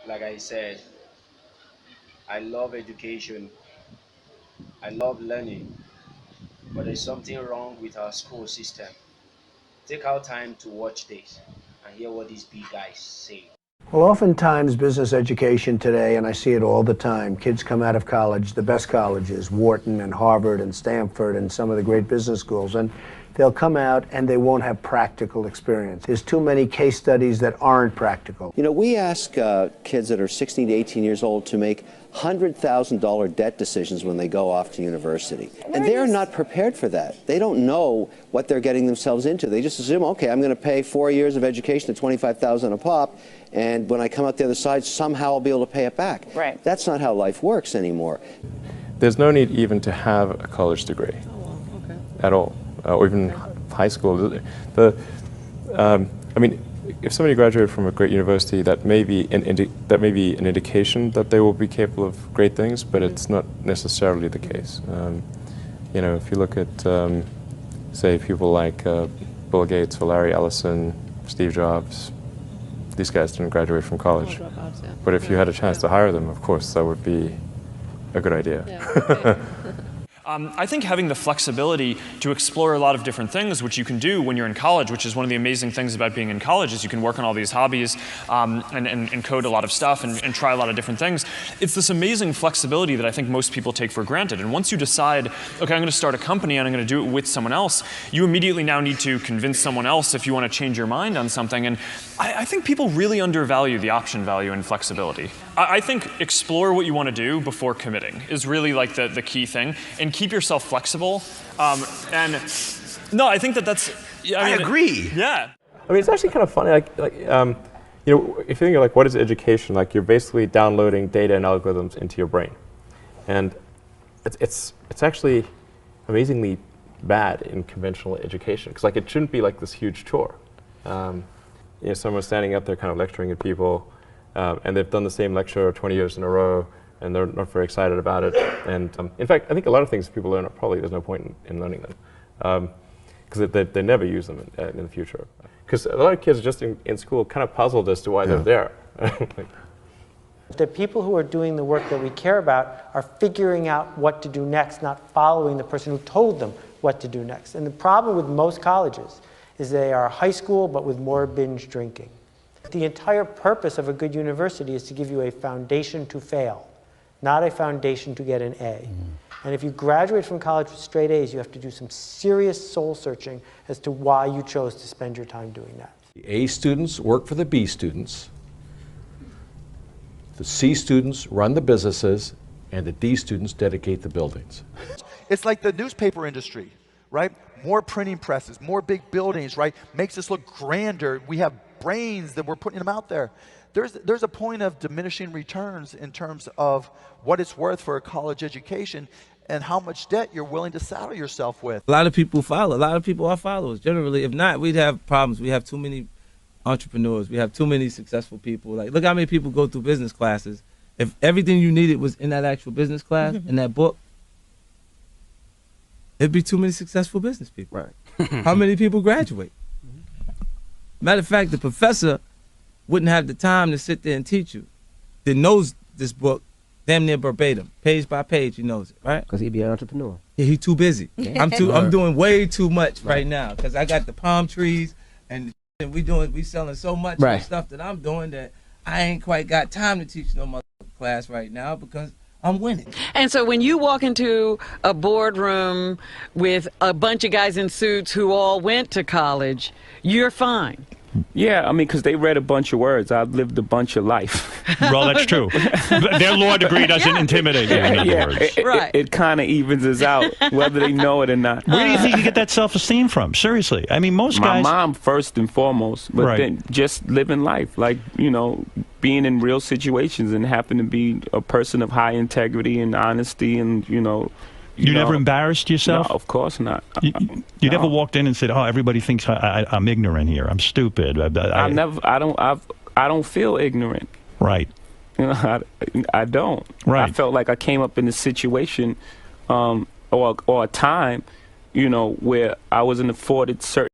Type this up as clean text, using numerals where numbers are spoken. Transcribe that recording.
Like I said, I love education, I love learning, but there's something wrong with our school system. Take our time to watch this and hear what these big guys say. Well, oftentimes business education today, and I see it all the time, kids come out of college, the best colleges, Wharton and Harvard and Stanford and some of the great business schools, and they'll come out and they won't have practical experience. There's too many case studies that aren't practical. You know, we ask kids that are 16 to 18 years old to make $100,000 debt decisions when they go off to university. And they're not prepared for that. They don't know what they're getting themselves into. They just assume, okay, I'm going to pay 4 years of education at $25,000 a pop, and when I come out the other side, somehow I'll be able to pay it back. Right. That's not how life works anymore. There's no need even to have a college degree at all, or even high school. I mean, if somebody graduated from a great university, that may be an indication that they will be capable of great things, but it's not necessarily the case. You know, if you look at, say, people like Bill Gates or Larry Ellison, Steve Jobs, these guys didn't graduate from college. But if you had a chance to hire them, of course, that would be a good idea. Yeah, I think having the flexibility to explore a lot of different things, which you can do when you're in college, which is one of the amazing things about being in college, is you can work on all these hobbies and code a lot of stuff and try a lot of different things. It's this amazing flexibility that I think most people take for granted. And once you decide, okay, I'm going to start a company and I'm going to do it with someone else, you immediately now need to convince someone else if you want to change your mind on something. And I think people really undervalue the option value and flexibility. I think explore what you want to do before committing is really like the key thing. And keep yourself flexible. And no, I think that's. I agree. Yeah. I mean, it's actually kind of funny. You know, if you think of like what is education, like you're basically downloading data and algorithms into your brain, and it's actually amazingly bad in conventional education because like it shouldn't be like this huge chore. You know, someone's standing up there kind of lecturing at people, and they've done the same lecture 20 years in a row, and they're not very excited about it. And in fact, I think a lot of things people learn, probably there's no point in learning them, because they never use them in the future. Because a lot of kids just in school kind of puzzled as to why they're there. The people who are doing the work that we care about are figuring out what to do next, not following the person who told them what to do next. And the problem with most colleges is they are high school, but with more binge drinking. The entire purpose of a good university is to give you a foundation to fail, not a foundation to get an A. And if you graduate from college with straight A's, you have to do some serious soul searching as to why you chose to spend your time doing that. The A students work for the B students, the C students run the businesses, and the D students dedicate the buildings. It's like the newspaper industry, right? More printing presses, more big buildings, right? Makes us look grander. We have brains that we're putting them out there. There's a point of diminishing returns in terms of what it's worth for a college education and how much debt you're willing to saddle yourself with. A lot of people follow. A lot of people are followers. Generally, if not, we'd have problems. We have too many entrepreneurs. We have too many successful people. Like, look how many people go through business classes. If everything you needed was in that actual business class, in that book, it'd be too many successful business people. Right. How many people graduate? Matter of fact, the professor wouldn't have the time to sit there and teach you. That knows this book damn near verbatim, page by page. He knows it, right? Because he'd be an entrepreneur. Yeah, he's too busy. I'm doing way too much right now because I got the palm trees and we selling so much stuff that I'm doing that I ain't quite got time to teach no mother class right now because I'm winning. And so when you walk into a boardroom with a bunch of guys in suits who all went to college, you're fine. Yeah, I mean, because they read a bunch of words. I've lived a bunch of life. Well, that's true. Their law degree doesn't intimidate you, in other words. It kind of evens us out, whether they know it or not. Where do you think you get that self-esteem from? Seriously. I mean, most guys... My mom, first and foremost, but then just living life, like, you know, being in real situations and happen to be a person of high integrity and honesty and, you know... You never embarrassed yourself? No, of course not. You never walked in and said, "Oh, everybody thinks I'm ignorant here. I'm stupid." I don't feel ignorant. Right. You know, I don't. Right. I felt like I came up in a situation, or a time, you know, where I wasn't afforded certain